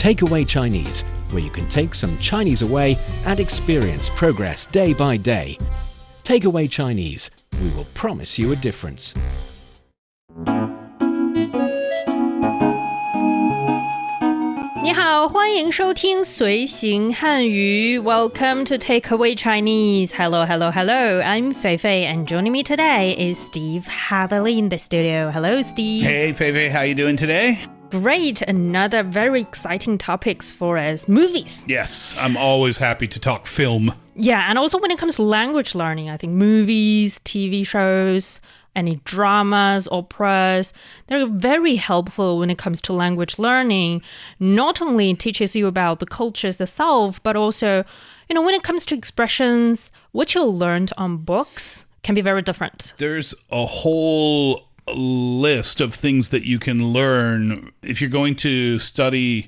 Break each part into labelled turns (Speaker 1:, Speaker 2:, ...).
Speaker 1: Takeaway Chinese, where you can take some Chinese away and experience progress day by day. Takeaway Chinese, we will promise you a difference.
Speaker 2: 你好，欢迎收听随行汉语 Welcome to Takeaway Chinese. Hello, hello, hello. I'm Fei Fei, and joining me today is Steve Hatherley in the studio. Hello, Steve.
Speaker 3: Hey, Fei Fei, how you doing today?
Speaker 2: Great. Another very exciting topics for us. Movies.
Speaker 3: Yes, I'm always happy to talk film.
Speaker 2: Yeah, and also when it comes to language learning, I think movies, TV shows, any dramas, operas, they're very helpful when it comes to language learning. Not only it teaches you about the cultures itself, but also, when it comes to expressions, what you learned on books can be very different.
Speaker 3: There's a whole list of things that you can learn if you're going to study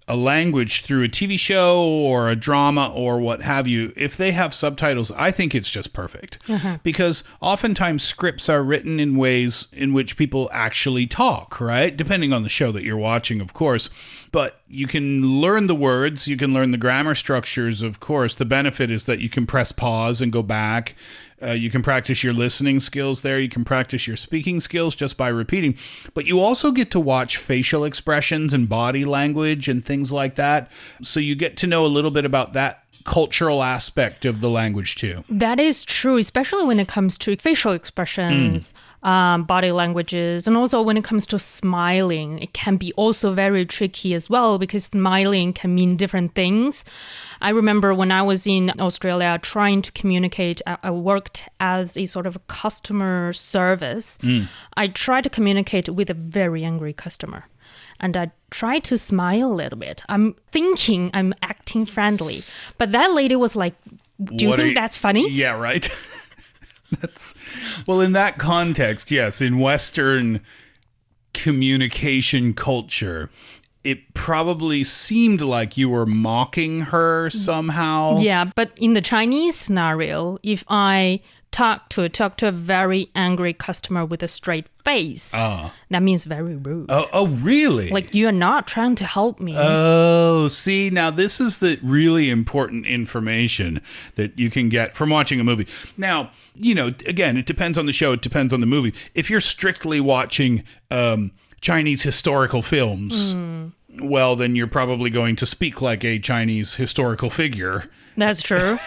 Speaker 3: a language through a TV show or a drama or what have you. If they have subtitles, I think it's just perfect. Because oftentimes scripts are written in ways in which people actually talk, right? Depending on the show that you're watching, of course. But you can learn the words, you can learn the grammar structures, of course. The benefit is that you can press pause and go back. You can practice your listening skills there. You can practice your speaking skills just by repeating. But you also get to watch facial expressions and body language and things like that. So you get to know a little bit about that cultural aspect of the language too.
Speaker 2: That is true, especially when it comes to facial expressions, body languages, and also when it comes to smiling. It can be also very tricky as well because smiling can mean different things. I remember when I was in Australia trying to communicate, I worked as a sort of customer service. I tried to communicate with a very angry customer. And I try to smile a little bit. I'm thinking I'm acting friendly. But that lady was like, do you think that's funny?
Speaker 3: Yeah, right. Well, in that context, yes, in Western communication culture, it probably seemed like you were mocking her somehow.
Speaker 2: Yeah, but in the Chinese scenario, if I talk to a very angry customer with a straight face, that means very rude.
Speaker 3: Oh, really?
Speaker 2: Like you're not trying to help me.
Speaker 3: Oh, see, now this is the really important information that you can get from watching a movie. Now, again, it depends on the show. It depends on the movie. If you're strictly watching Chinese historical films, well, then you're probably going to speak like a Chinese historical figure.
Speaker 2: That's true.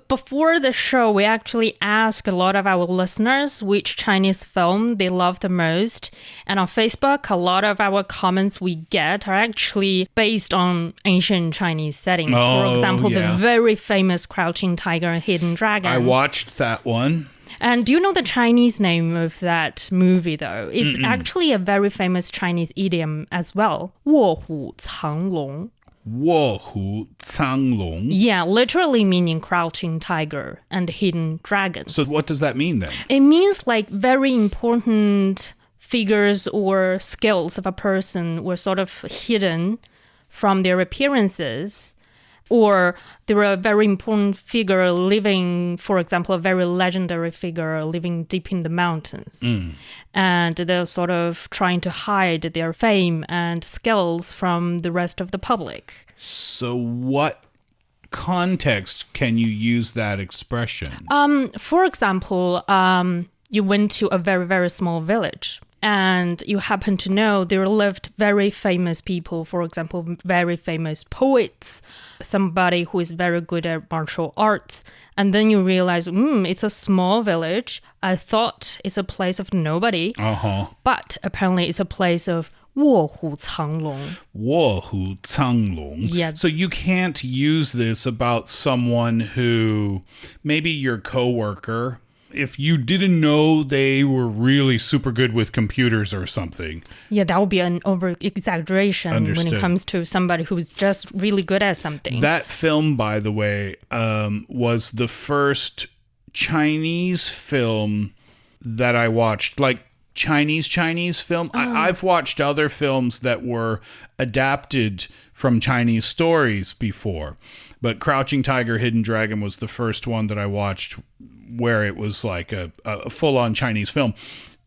Speaker 2: Before the show, we actually asked a lot of our listeners which Chinese film they love the most. And on Facebook, a lot of our comments we get are actually based on ancient Chinese settings. For example, the very famous Crouching Tiger and Hidden Dragon.
Speaker 3: I watched that one.
Speaker 2: And do you know the Chinese name of that movie, though? It's actually a very famous Chinese idiom as well. 卧虎藏龙.
Speaker 3: 卧虎藏龙.
Speaker 2: Yeah, literally meaning crouching tiger and hidden dragon.
Speaker 3: So what does that mean then?
Speaker 2: It means like very important figures or skills of a person were sort of hidden from their appearances. Or there were a very important figure living, for example, a very legendary figure living deep in the mountains. And they're sort of trying to hide their fame and skills from the rest of the public.
Speaker 3: So what context can you use that expression?
Speaker 2: For example, you went to a very, very small village. And you happen to know there lived very famous people, for example, very famous poets, somebody who is very good at martial arts. And then you realize, it's a small village. I thought it's a place of nobody. But apparently it's a place of 卧虎藏龙.
Speaker 3: 卧虎藏龙.
Speaker 2: Yeah.
Speaker 3: So you can't use this about someone who, maybe your coworker, if you didn't know they were really super good with computers or something.
Speaker 2: Yeah, that would be an over-exaggeration
Speaker 3: Understood.
Speaker 2: when it comes to somebody who's just really good at something.
Speaker 3: That film, by the way, was the first Chinese film that I watched, like Chinese film. I've watched other films that were adapted from Chinese stories before, but Crouching Tiger, Hidden Dragon was the first one that I watched where it was like a full-on Chinese film.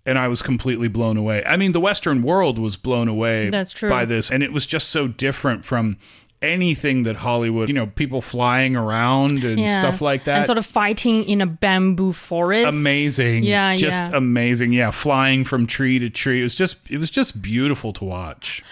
Speaker 3: and I was completely blown away. I mean, the Western world was blown away
Speaker 2: That's true.
Speaker 3: by this, and it was just so different from anything that Hollywood, people flying around and stuff like that.
Speaker 2: And sort of fighting in a bamboo forest.
Speaker 3: Amazing. Just amazing. Yeah, flying from tree to tree. It was just beautiful to watch.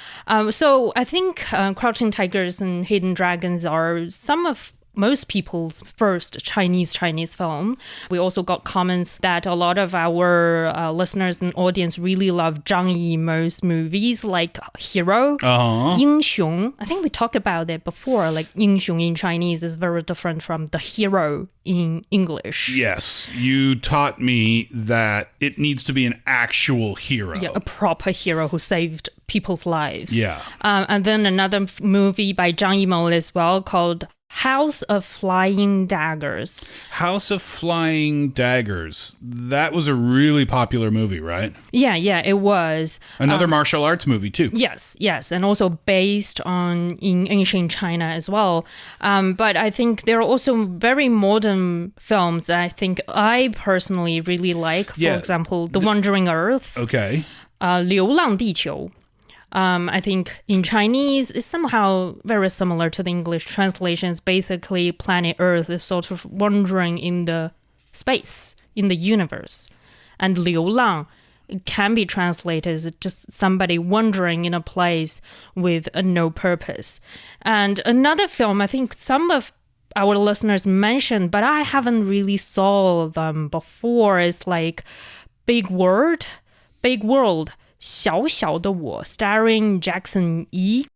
Speaker 2: So I think Crouching Tigers and Hidden Dragons are some of most people's first Chinese film. We also got comments that a lot of our listeners and audience really love Zhang Yimou's movies like Hero, 英雄. I think we talked about it before, like 英雄 in Chinese is very different from the hero in English.
Speaker 3: Yes, you taught me that it needs to be an actual hero.
Speaker 2: Yeah, a proper hero who saved people's lives.
Speaker 3: Yeah.
Speaker 2: And then another movie by Zhang Yimou as well called House of Flying Daggers.
Speaker 3: House of Flying Daggers. That was a really popular movie, right?
Speaker 2: Yeah, it was.
Speaker 3: Another martial arts movie, too.
Speaker 2: Yes. And also based in ancient China as well. But I think there are also very modern films that I think I personally really like. For example, The Wandering Earth.
Speaker 3: Okay.
Speaker 2: 流浪地球. I think in Chinese, it's somehow very similar to the English translations. Basically, planet Earth is sort of wandering in the space, in the universe. And 流浪, it can be translated as just somebody wandering in a place with no purpose. And another film, I think some of our listeners mentioned, but I haven't really saw them before, is like Big World. 小小的我, starring Jackson Yi,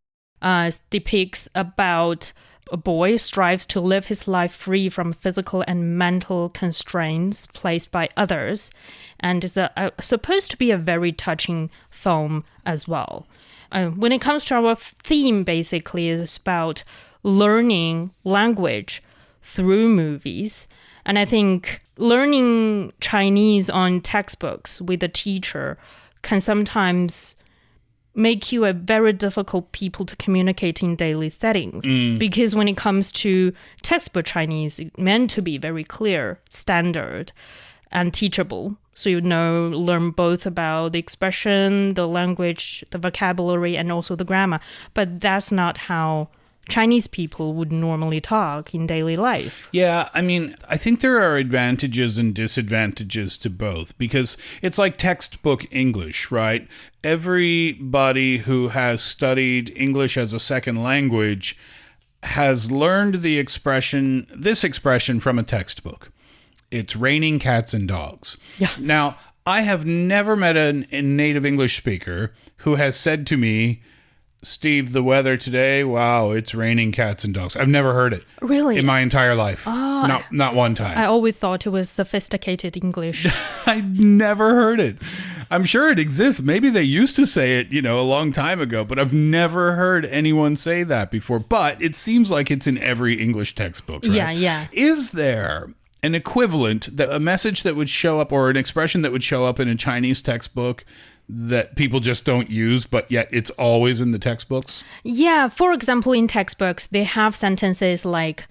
Speaker 2: depicts about a boy strives to live his life free from physical and mental constraints placed by others, and is supposed to be a very touching film as well. When it comes to our theme, basically, it's about learning language through movies. And I think learning Chinese on textbooks with a teacher can sometimes make you a very difficult people to communicate in daily settings. Because when it comes to textbook Chinese, it's meant to be very clear, standard, and teachable. So learn both about the expression, the language, the vocabulary, and also the grammar. But that's not how Chinese people would normally talk in daily life.
Speaker 3: Yeah, I mean, I think there are advantages and disadvantages to both because it's like textbook English, right? Everybody who has studied English as a second language has learned this expression from a textbook. It's raining cats and dogs.
Speaker 2: Yeah.
Speaker 3: Now, I have never met a native English speaker who has said to me, Steve, the weather today, wow, it's raining cats and dogs. I've never heard it.
Speaker 2: Really?
Speaker 3: In my entire life.
Speaker 2: Oh,
Speaker 3: not one time.
Speaker 2: I always thought it was sophisticated English.
Speaker 3: I never heard it. I'm sure it exists. Maybe they used to say it, a long time ago, but I've never heard anyone say that before. But it seems like it's in every English textbook, right?
Speaker 2: Yeah.
Speaker 3: Is there an equivalent, a message that would show up or an expression that would show up in a Chinese textbook that people just don't use, but yet it's always in the textbooks?
Speaker 2: Yeah, for example, in textbooks, they have sentences like,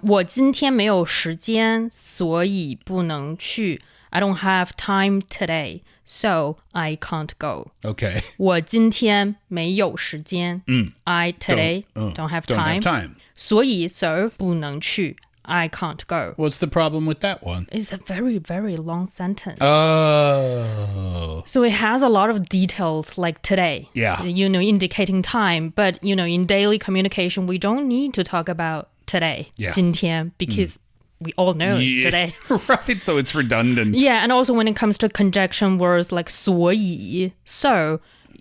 Speaker 2: 我今天没有时间，所以不能去. I don't have time today, so I can't go.
Speaker 3: Okay.
Speaker 2: 我今天没有时间. I today don't have time. 所以 so 不能去. I can't go.
Speaker 3: What's the problem with that one?
Speaker 2: It's a very, very long sentence.
Speaker 3: Oh.
Speaker 2: So it has a lot of details like today.
Speaker 3: Yeah.
Speaker 2: Indicating time. But, in daily communication, we don't need to talk about today.
Speaker 3: Yeah.
Speaker 2: 今天, because we all know it's today.
Speaker 3: Right. So it's redundant.
Speaker 2: Yeah. And also when it comes to conjunction words like 所以, so,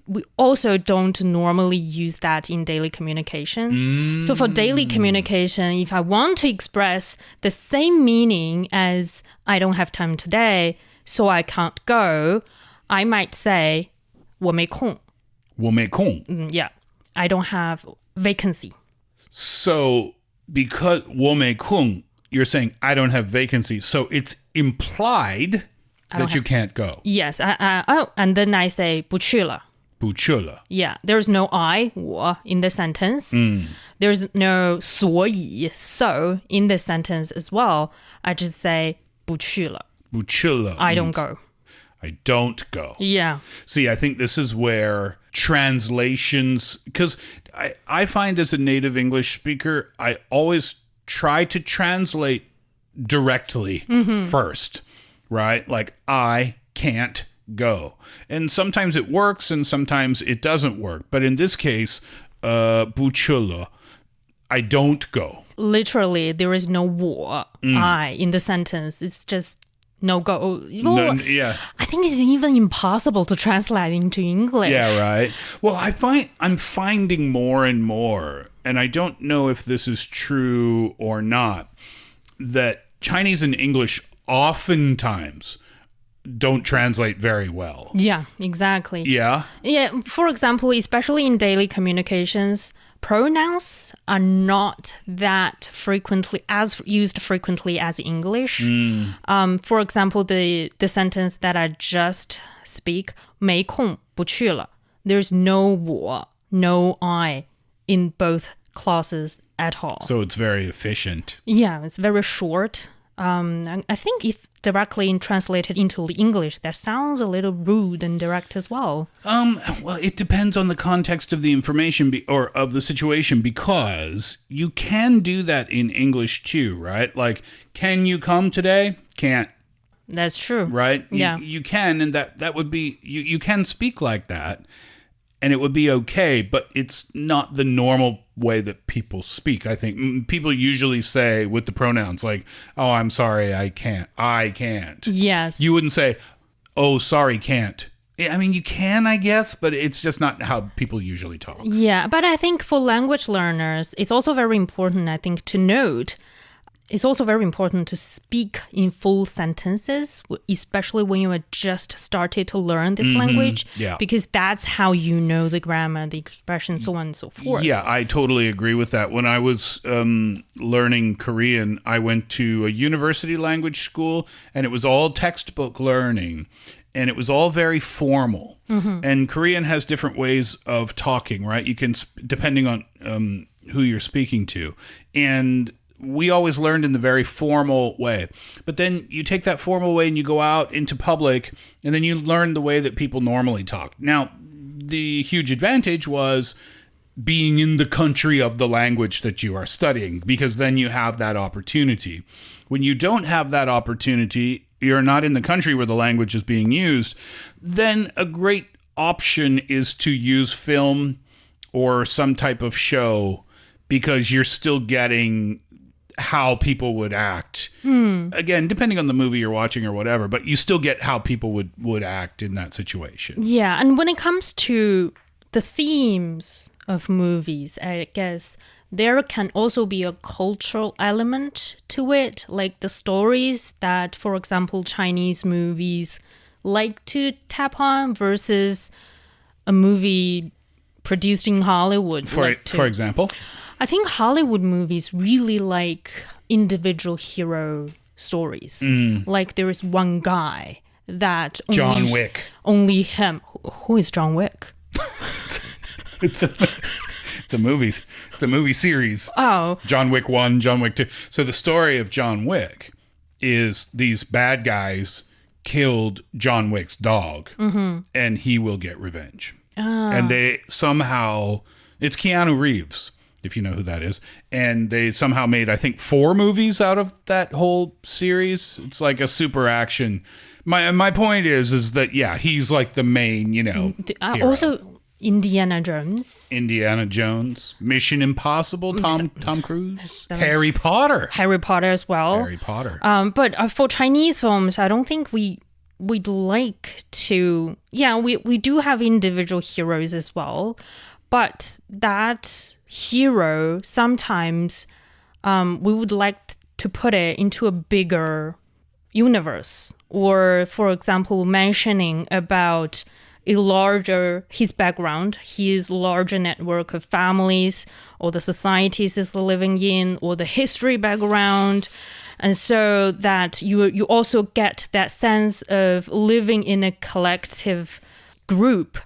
Speaker 2: we also don't normally use that in daily communication. So for daily communication, if I want to express the same meaning as I don't have time today, so I can't go, I might say 我没空.
Speaker 3: 我没空.
Speaker 2: Yeah. I don't have vacancy.
Speaker 3: So because 我没空, you're saying I don't have vacancy. So it's implied that you can't go.
Speaker 2: Yes. And then I say 不去了.
Speaker 3: 不去了.
Speaker 2: Yeah, there's no I, 我 in the sentence. There's no 所以, so in the sentence as well. I just say 不去了.
Speaker 3: 不去了
Speaker 2: I don't go.
Speaker 3: I don't go.
Speaker 2: Yeah.
Speaker 3: See, I think this is where translations, because I find as a native English speaker, I always try to translate directly first, right? Like, I can't go. And sometimes it works and sometimes it doesn't work. But in this case, 不去了, I don't go.
Speaker 2: Literally, there is no 我, I in the sentence. It's just no go. Well,
Speaker 3: Yeah.
Speaker 2: I think it's even impossible to translate into English.
Speaker 3: Yeah, right. Well, I'm finding more and more, and I don't know if this is true or not, that Chinese and English oftentimes don't translate very well.
Speaker 2: Yeah, exactly.
Speaker 3: Yeah?
Speaker 2: Yeah, for example, especially in daily communications, pronouns are not that used frequently as English. For example, the sentence that I just speak, 没空不去了. There's no 我, no I in both clauses at all.
Speaker 3: So it's very efficient.
Speaker 2: Yeah, it's very short. And I think if directly translated into the English, that sounds a little rude and direct as well.
Speaker 3: Well, it depends on the context of the information or of the situation, because you can do that in English too, right? Like, can you come today? Can't.
Speaker 2: That's true.
Speaker 3: Right?
Speaker 2: Yeah.
Speaker 3: You can, and that would be, you can speak like that, and it would be okay, but it's not the normal way that people speak. I think people usually say with the pronouns like, oh, I'm sorry, I can't.
Speaker 2: Yes.
Speaker 3: You wouldn't say, oh, sorry, can't. I mean, you can, I guess, but it's just not how people usually talk.
Speaker 2: Yeah, but I think for language learners, it's also very important, I think, to note. It's also very important to speak in full sentences, especially when you are just started to learn this language,
Speaker 3: yeah.
Speaker 2: because that's how you know the grammar, the expression, so on and so forth.
Speaker 3: Yeah, I totally agree with that. When I was learning Korean, I went to a university language school, and it was all textbook learning, and it was all very formal. And Korean has different ways of talking, right? You can, depending on who you're speaking to. And we always learned in the very formal way. But then you take that formal way and you go out into public, and then you learn the way that people normally talk. Now, the huge advantage was being in the country of the language that you are studying, because then you have that opportunity. When you don't have that opportunity, you're not in the country where the language is being used, then a great option is to use film or some type of show, because you're still getting how people would act. Again, depending on the movie you're watching or whatever, but you still get how people would act in that situation.
Speaker 2: Yeah, and when it comes to the themes of movies, I guess there can also be a cultural element to it, like the stories that, for example, Chinese movies like to tap on versus a movie produced in Hollywood.
Speaker 3: For example?
Speaker 2: I think Hollywood movies really like individual hero stories. Like there is one guy that
Speaker 3: John Wick.
Speaker 2: Only him. Who is John Wick?
Speaker 3: It's a movie. It's a movie series.
Speaker 2: Oh.
Speaker 3: John Wick 1, John Wick 2. So the story of John Wick is these bad guys killed John Wick's dog, and he will get revenge. And they somehow, it's Keanu Reeves, if you know who that is. And they somehow made, I think, 4 movies out of that whole series. It's like a super action. My point is that, yeah, he's like the main, hero.
Speaker 2: Also, Indiana Jones.
Speaker 3: Indiana Jones. Mission Impossible, Tom Cruise. Harry Potter.
Speaker 2: Harry Potter as well.
Speaker 3: Harry Potter.
Speaker 2: But for Chinese films, I don't think we'd like to... Yeah, we do have individual heroes as well. But that hero, sometimes we would like to put it into a bigger universe. Or, for example, mentioning about his background, his larger network of families, or the societies he's living in, or the history background. And so that you also get that sense of living in a collective group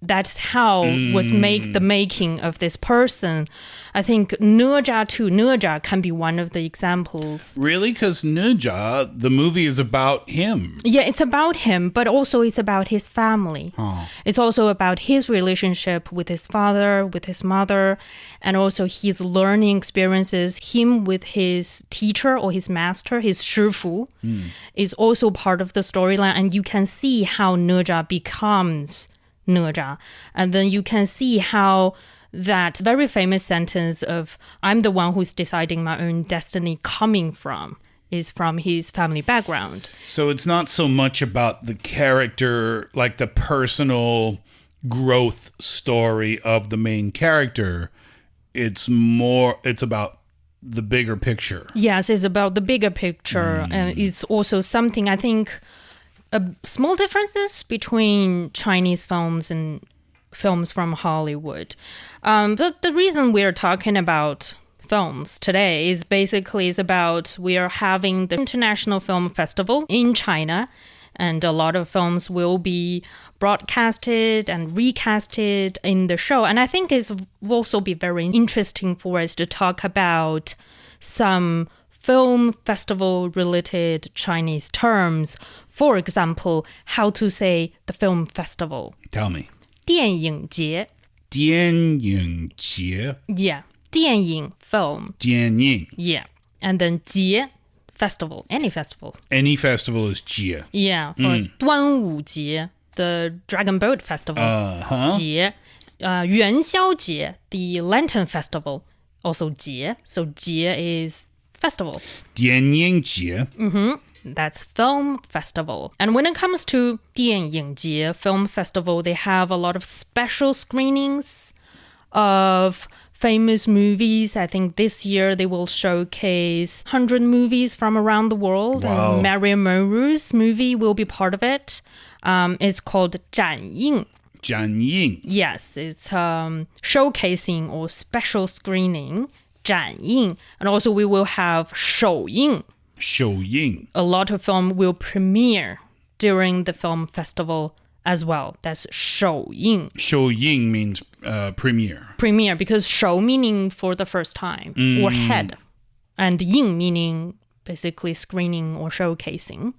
Speaker 2: That's how was the making of this person. I think Naja can be one of the examples.
Speaker 3: Really? Because Naja, the movie is about him.
Speaker 2: Yeah, it's about him, but also it's about his family.
Speaker 3: Oh.
Speaker 2: It's also about his relationship with his father, with his mother, and also his learning experiences. Him with his teacher or his master, his 师傅, is also part of the storyline. And you can see how Naja becomes Naja. And then you can see how that very famous sentence of I'm the one who's deciding my own destiny is from his family background.
Speaker 3: So it's not so much about the character, like the personal growth story of the main character. It's about the bigger picture.
Speaker 2: Yes, it's about the bigger picture. And it's also something, I think, small differences between Chinese films and films from Hollywood. But the reason we're talking about films today is basically about we are having the International Film Festival in China, and a lot of films will be broadcasted and recasted in the show. And I think it will also be very interesting for us to talk about some film festival related Chinese terms. For example, how to say the film festival.
Speaker 3: Tell me.
Speaker 2: 电影节.
Speaker 3: 电影节.
Speaker 2: Yeah. 电影 film.
Speaker 3: 电影.
Speaker 2: Yeah. And then 节 festival. Any festival.
Speaker 3: Any festival is 节.
Speaker 2: Yeah. For 端午节, the Dragon Boat Festival. 节. 元宵节, the Lantern Festival. Also 节. So 节 is festival.
Speaker 3: 电影节.
Speaker 2: That's film festival. And when it comes to 电影节 film festival, they have a lot of special screenings of famous movies. I think this year they will showcase 100 movies from around the world.
Speaker 3: Wow.
Speaker 2: And Marilyn Monroe's movie will be part of it. It's called 展映.
Speaker 3: 展映.
Speaker 2: Yes, it's showcasing or special screening. 展映. And also we will have 首映.
Speaker 3: 首映.
Speaker 2: A lot of film will premiere during the film festival as well. That's 首映.
Speaker 3: 首映 means premiere.
Speaker 2: Premiere, because 首 meaning for the first time or head, and 映 meaning basically screening or showcasing.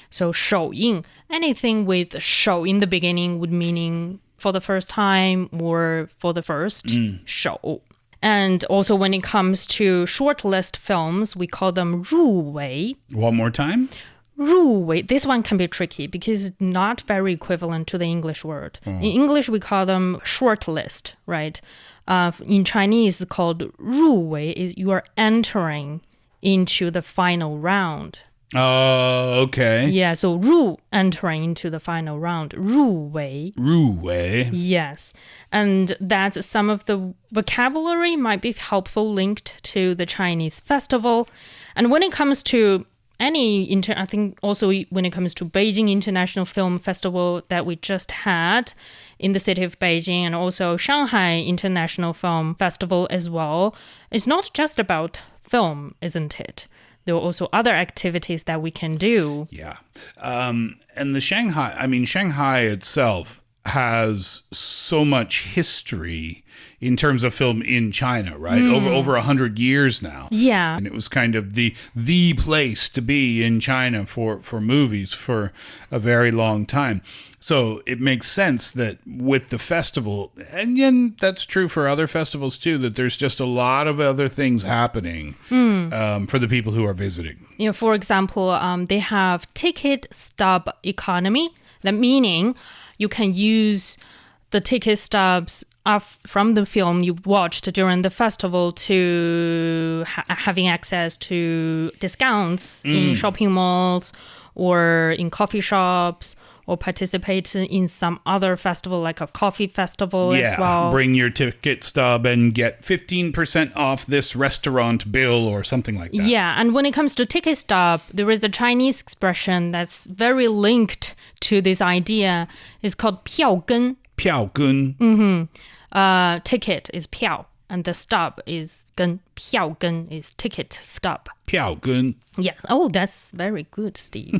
Speaker 2: So 首映, anything with 首 in the beginning would meaning for the first time or for the first. 首. And also when it comes to shortlist films, we call them 入围.
Speaker 3: One more time.
Speaker 2: 入围. This one can be tricky because it's not very equivalent to the English word. In English, we call them shortlist, right? In Chinese, it's called 入围. Is you are entering into the final round.
Speaker 3: Oh, okay.
Speaker 2: Yeah, so 入 entering into the final round. 入围.
Speaker 3: 入围.
Speaker 2: Yes. And that's some of the vocabulary might be helpful linked to the Chinese festival. And when it comes to I think also when it comes to Beijing International Film Festival that we just had in the city of Beijing, and also Shanghai International Film Festival as well, it's not just about film, isn't it? There are also other activities that we can do.
Speaker 3: Yeah. And Shanghai itself has so much history in terms of film in China, right? Over 100 years now.
Speaker 2: Yeah.
Speaker 3: And it was kind of the place to be in China for movies for a very long time. So it makes sense that with the festival, and that's true for other festivals too, that there's just a lot of other things happening for the people who are visiting.
Speaker 2: You know, for example, they have ticket stub economy. That meaning you can use the ticket stubs from the film you watched during the festival to having access to discounts in shopping malls or in coffee shops, or participate in some other festival like a coffee festival as well.
Speaker 3: Bring your ticket stub and get 15% off this restaurant bill or something like that.
Speaker 2: Yeah, and when it comes to ticket stub, there is a Chinese expression that's very linked to this idea. It's called 票根.
Speaker 3: 票根.
Speaker 2: Ticket is 票, and the stub is 根. 票根 is ticket stub.
Speaker 3: 票根.
Speaker 2: Yes. Oh, that's very good, Steve.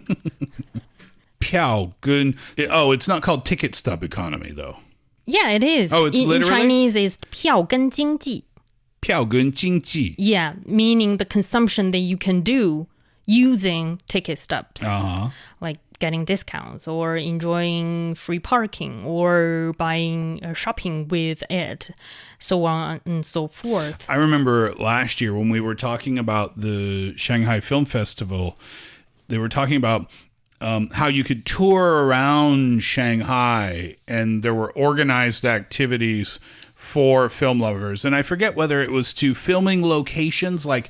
Speaker 3: 票根. Oh, it's not called ticket stub economy, though.
Speaker 2: Yeah, it is.
Speaker 3: Oh, it's
Speaker 2: in
Speaker 3: literally?
Speaker 2: Chinese, it's 票根经济.
Speaker 3: 票根经济.
Speaker 2: Yeah, meaning the consumption that you can do using ticket stubs. Like getting discounts or enjoying free parking or buying shopping with it, so on and so forth.
Speaker 3: I remember last year when we were talking about the Shanghai Film Festival, they were talking about how you could tour around Shanghai, and there were organized activities for film lovers. And I forget whether it was to filming locations, like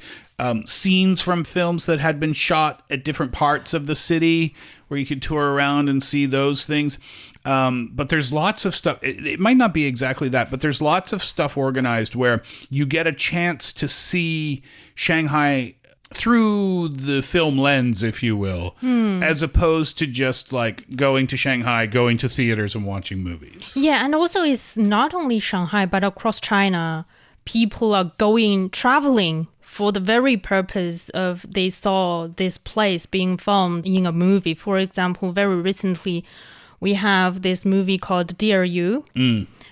Speaker 3: scenes from films that had been shot at different parts of the city, where you could tour around and see those things. But there's lots of stuff. It might not be exactly that, but there's lots of stuff organized where you get a chance to see Shanghai through the film lens, if you will, as opposed to just like going to Shanghai, going to theaters and watching movies.
Speaker 2: Yeah, and also it's not only Shanghai, but across China, people are traveling for the very purpose of they saw this place being filmed in a movie. For example, very recently, we have this movie called Dear You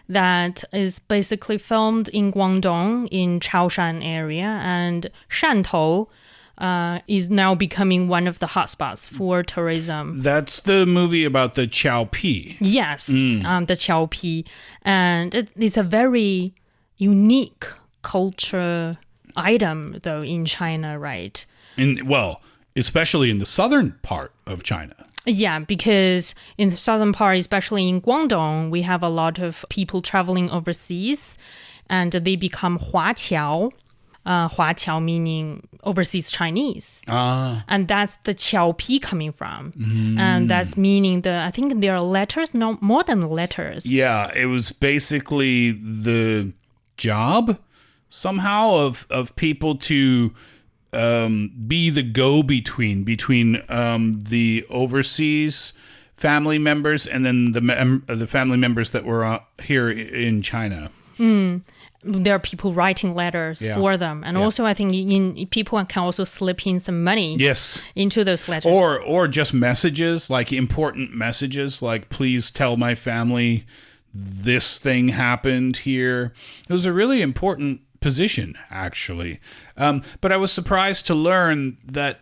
Speaker 2: that is basically filmed in Guangdong in Chaoshan area, and Shantou is now becoming one of the hotspots for tourism.
Speaker 3: That's the movie about the Chow Pi.
Speaker 2: Yes, the Chow Pi. And it's a very unique culture item, though, in China, right?
Speaker 3: Especially in the southern part of China.
Speaker 2: Yeah, because in the southern part, especially in Guangdong, we have a lot of people traveling overseas, and they become Huaqiao. Huaqiao meaning overseas Chinese. And that's the Qiao Pi coming from. And that's meaning I think there are letters, no more than letters.
Speaker 3: Yeah, it was basically the job somehow of people to be the go-between between the overseas family members and then the family members that were here in China.
Speaker 2: There are people writing letters for them. And also I think people can also slip in some money into those letters.
Speaker 3: Or just messages, like important messages, like please tell my family this thing happened here. It was a really important position, actually. But I was surprised to learn that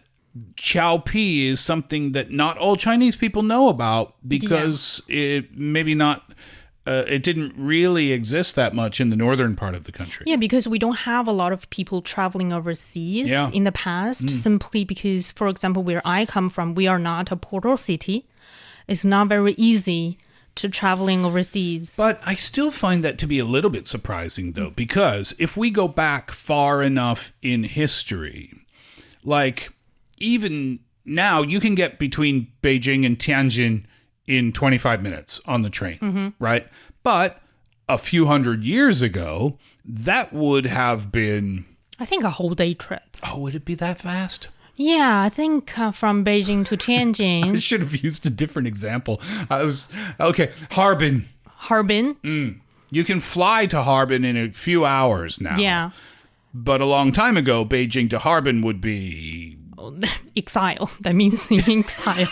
Speaker 3: Chow Pi is something that not all Chinese people know about because it didn't really exist that much in the northern part of the country.
Speaker 2: Yeah, because we don't have a lot of people traveling overseas in the past, simply because, for example, where I come from, we are not a portal city. It's not very easy to traveling overseas.
Speaker 3: But I still find that to be a little bit surprising, though, because if we go back far enough in history, like even now, you can get between Beijing and Tianjin in 25 minutes on the train, right? But a few hundred years ago, that would have been...
Speaker 2: I think a whole day trip.
Speaker 3: Oh, would it be that fast?
Speaker 2: Yeah, I think from Beijing to Tianjin.
Speaker 3: I should have used a different example. Harbin.
Speaker 2: Harbin?
Speaker 3: You can fly to Harbin in a few hours now.
Speaker 2: Yeah.
Speaker 3: But a long time ago, Beijing to Harbin would be...
Speaker 2: exile. That means in exile.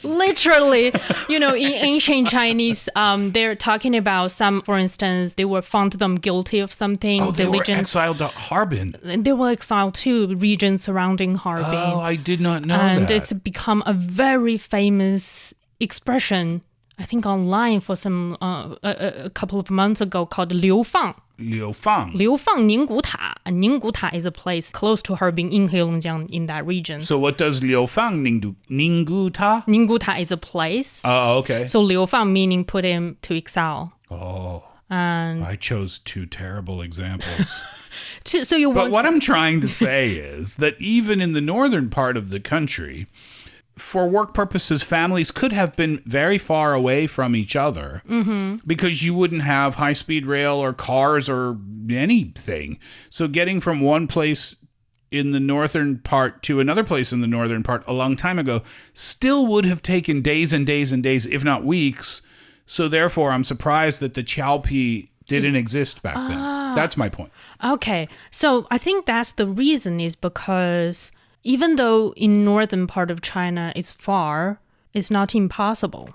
Speaker 2: Literally, in ancient Chinese, they're talking about some, for instance, they were found them guilty of something.
Speaker 3: Oh, they were exiled to Harbin.
Speaker 2: They were exiled to regions surrounding Harbin.
Speaker 3: Oh, I did not know
Speaker 2: that.
Speaker 3: And
Speaker 2: it's become a very famous expression, I think, online for some a couple of months ago called Liu Fang.
Speaker 3: Liu Fang.
Speaker 2: Liu Fang Ninggu Ta. And Ninggu Ta is a place close to Harbin in Heilongjiang in that region.
Speaker 3: So what does Liu Fang Ninggu Ta?
Speaker 2: Ninggu Ta is a place.
Speaker 3: Oh, okay.
Speaker 2: So Liu Fang meaning put him to exile.
Speaker 3: Oh.
Speaker 2: And
Speaker 3: I chose two terrible examples.
Speaker 2: But
Speaker 3: what I'm trying to say is that even in the northern part of the country, for work purposes, families could have been very far away from each other because you wouldn't have high-speed rail or cars or anything. So getting from one place in the northern part to another place in the northern part a long time ago still would have taken days and days and days, if not weeks. So therefore, I'm surprised that the Chow Pi didn't exist back then. That's my point.
Speaker 2: Okay. So I think that's the reason is because... even though in northern part of China it's far, it's not impossible.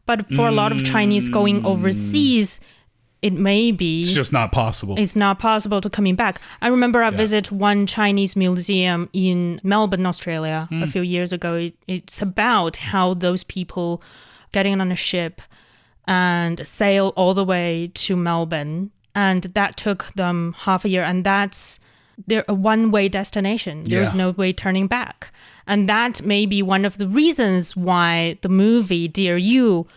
Speaker 2: But for a lot of Chinese going overseas, it may be.
Speaker 3: It's just not possible.
Speaker 2: It's not possible to coming back. I remember I visited one Chinese museum in Melbourne, Australia, a few years ago. It's about how those people getting on a ship and sail all the way to Melbourne. And that took them half a year. And that's a one-way destination. There's no way turning back. And that may be one of the reasons why the movie Dear You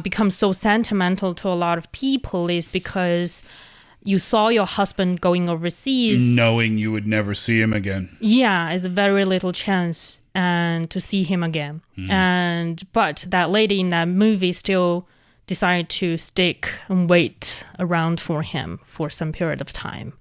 Speaker 2: becomes so sentimental to a lot of people, is because you saw your husband going overseas,
Speaker 3: knowing you would never see him again.
Speaker 2: Yeah, it's very little chance to see him again. But that lady in that movie still decided to stick and wait around for him for some period of time.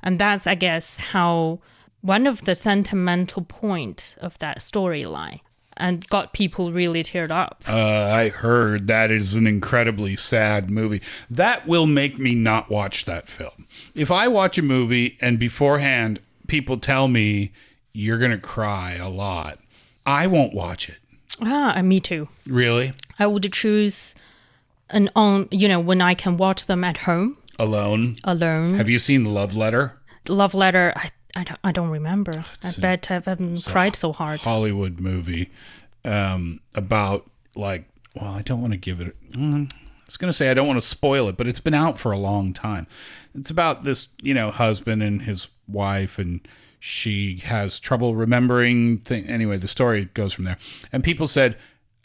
Speaker 2: And that's, I guess, how one of the sentimental point of that storyline, and got people really teared up.
Speaker 3: I heard that is an incredibly sad movie. That will make me not watch that film. If I watch a movie and beforehand people tell me you're going to cry a lot, I won't watch it.
Speaker 2: Me too.
Speaker 3: Really?
Speaker 2: I would choose when I can watch them at home.
Speaker 3: Alone?
Speaker 2: Have
Speaker 3: you seen Love Letter?
Speaker 2: Love Letter, I don't remember. I bet I haven't cried so hard.
Speaker 3: Hollywood movie about I don't want to give it. I was going to say I don't want to spoil it, but it's been out for a long time. It's about this, husband and his wife, and she has trouble remembering things. Anyway, the story goes from there. And people said,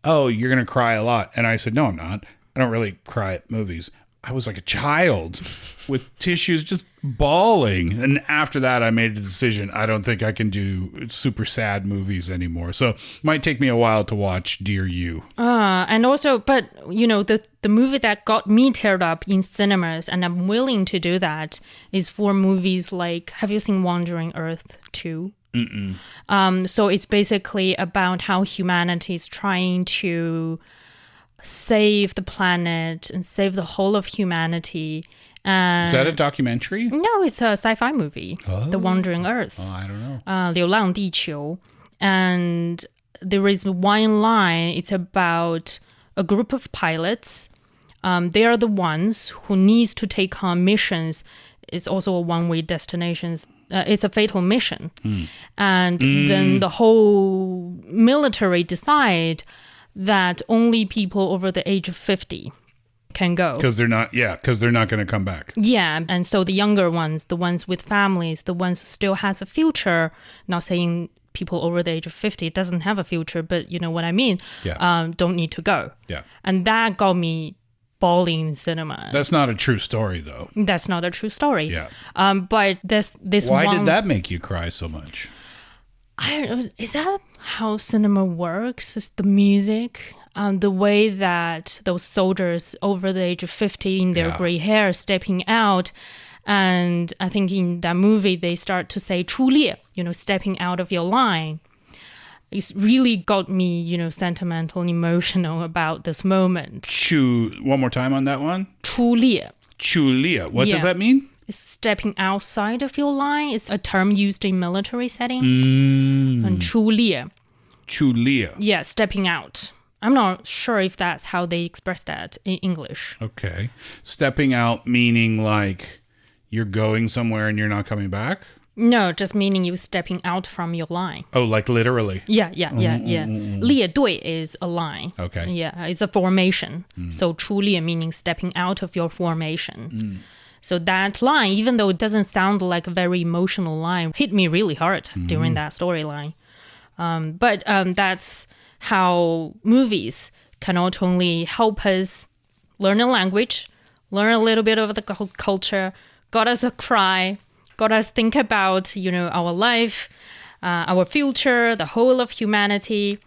Speaker 3: "Oh, you're going to cry a lot," and I said, "No, I'm not. I don't really cry at movies." I was like a child with tissues just bawling. And after that, I made a decision. I don't think I can do super sad movies anymore. So it might take me a while to watch Dear You.
Speaker 2: And also, but, the movie that got me teared up in cinemas, and I'm willing to do that, is for movies like, have you seen Wandering Earth 2? So it's basically about how humanity is trying to save the planet and save the whole of humanity.
Speaker 3: Is that a documentary?
Speaker 2: No, it's a sci-fi movie, The Wandering Earth.
Speaker 3: Oh, I don't know.
Speaker 2: 流浪地球. And there is one line, it's about a group of pilots. They are the ones who needs to take on missions. It's also a one-way destination. It's a fatal mission. And then the whole military decide that only people over the age of 50 can go.
Speaker 3: Because they're not going to come back.
Speaker 2: Yeah, and so the younger ones, the ones with families, the ones who still has a future, not saying people over the age of 50 doesn't have a future, but you know what I mean, don't need to go.
Speaker 3: Yeah.
Speaker 2: And that got me bawling in cinemas.
Speaker 3: That's not a true story, though.
Speaker 2: That's not a true story.
Speaker 3: Yeah.
Speaker 2: But this
Speaker 3: Why did that make you cry so much?
Speaker 2: I don't know. Is that how cinema works? Is the music, the way that those soldiers over the age of 50 in their gray hair stepping out, and I think in that movie they start to say 出列, stepping out of your line. It's really got me, sentimental and emotional about this moment.
Speaker 3: One more time on that one.
Speaker 2: 出列.
Speaker 3: 出列. What does that mean?
Speaker 2: It's stepping outside of your line. It's a term used in military settings. And 出列.
Speaker 3: 出列.
Speaker 2: Yeah, stepping out. I'm not sure if that's how they express that in English.
Speaker 3: Okay. Stepping out meaning like you're going somewhere and you're not coming back?
Speaker 2: No, just meaning you stepping out from your line.
Speaker 3: Oh, like literally?
Speaker 2: Yeah. 列队 is a line.
Speaker 3: Okay.
Speaker 2: Yeah, it's a formation. So 出列 meaning stepping out of your formation. So that line, even though it doesn't sound like a very emotional line, hit me really hard during that storyline. But that's how movies can not only help us learn a language, learn a little bit of the culture, got us a cry, got us think about, our life, our future, the whole of humanity.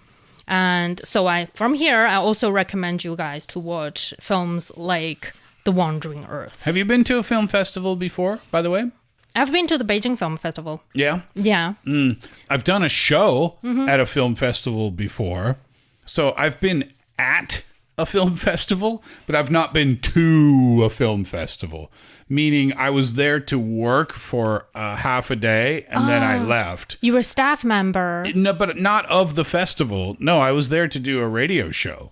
Speaker 2: And so from here, I also recommend you guys to watch films like The Wandering Earth.
Speaker 3: Have you been to a film festival before, by the way?
Speaker 2: I've been to the Beijing Film Festival.
Speaker 3: Yeah?
Speaker 2: Yeah.
Speaker 3: I've done a show at a film festival before. So I've been at a film festival, but I've not been to a film festival. Meaning I was there to work for half a day and then I left.
Speaker 2: You were a staff member.
Speaker 3: No, but not of the festival. No, I was there to do a radio show.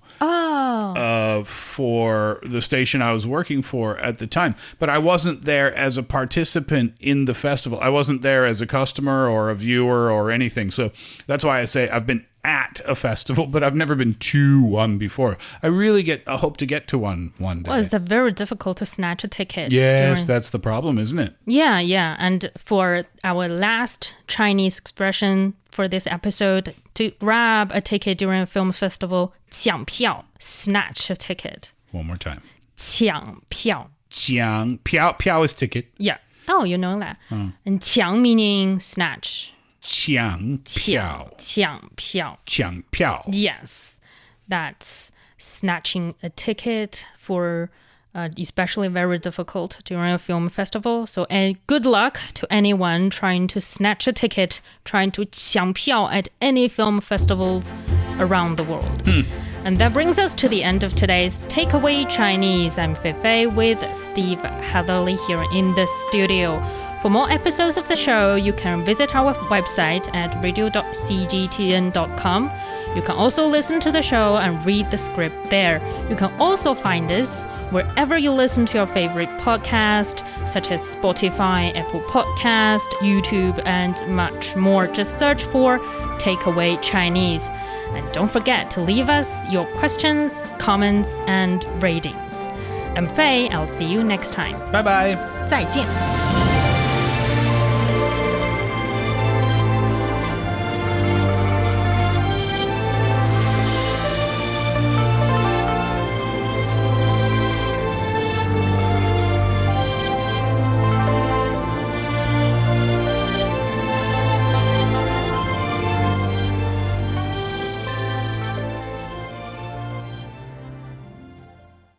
Speaker 3: for the station I was working for at the time. But I wasn't there as a participant in the festival. I wasn't there as a customer or a viewer or anything. So that's why I say I've been at a festival, but I've never been to one before. I hope to get to one day.
Speaker 2: Well, it's very difficult to snatch a ticket.
Speaker 3: Yes, that's the problem, isn't it?
Speaker 2: Yeah. And for our last Chinese expression for this episode, to grab a ticket during a film festival, 抢票, snatch a ticket.
Speaker 3: One more time.
Speaker 2: 抢票.
Speaker 3: 抢票, 票 is ticket.
Speaker 2: Yeah. Oh, you know that. And 抢 meaning snatch.
Speaker 3: 抢票.
Speaker 2: 抢票.
Speaker 3: 抢票.
Speaker 2: Yes. That's snatching a ticket for especially very difficult during a film festival. So good luck to anyone trying to snatch a ticket, trying to 抢票 at any film festivals around the world. And that brings us to the end of today's Takeaway Chinese. I'm Feifei with Steve Hatherley here in the studio. For more episodes of the show, you can visit our website at radio.cgtn.com. You can also listen to the show and read the script there. You can also find us wherever you listen to your favorite podcast, such as Spotify, Apple Podcast, YouTube, and much more. Just search for Takeaway Chinese. And don't forget to leave us your questions, comments, and ratings. I'm Fei. I'll see you next time.
Speaker 3: Bye-bye.
Speaker 2: 再见。